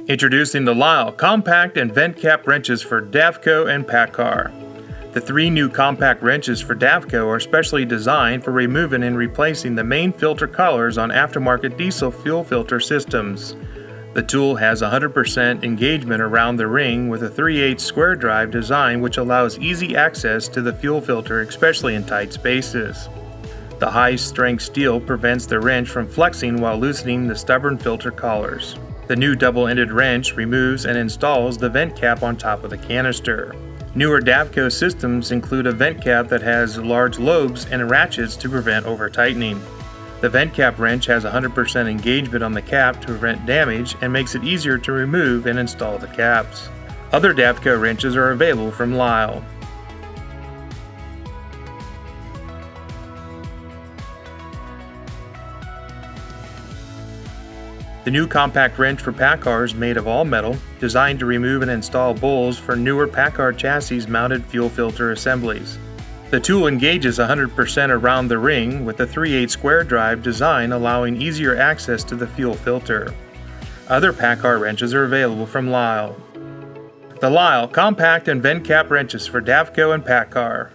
Introducing the Lisle compact and vent cap wrenches for Davco and Paccar. The 3 new compact wrenches for Davco are specially designed for removing and replacing the main filter collars on aftermarket diesel fuel filter systems. The tool has 100% engagement around the ring with a 3/8 square drive design which allows easy access to the fuel filter, especially in tight spaces. The high-strength steel prevents the wrench from flexing while loosening the stubborn filter collars. The new double-ended wrench removes and installs the vent cap on top of the canister. Newer Davco systems include a vent cap that has large lobes and ratchets to prevent over-tightening. The vent cap wrench has 100% engagement on the cap to prevent damage and makes it easier to remove and install the caps. Other Davco wrenches are available from Lisle. The new compact wrench for Paccar is made of all metal, designed to remove and install bowls for newer Paccar chassis mounted fuel filter assemblies. The tool engages 100% around the ring with a 3/8 square drive design allowing easier access to the fuel filter. Other Paccar wrenches are available from Lisle. The Lisle compact and vent cap wrenches for Davco and Paccar.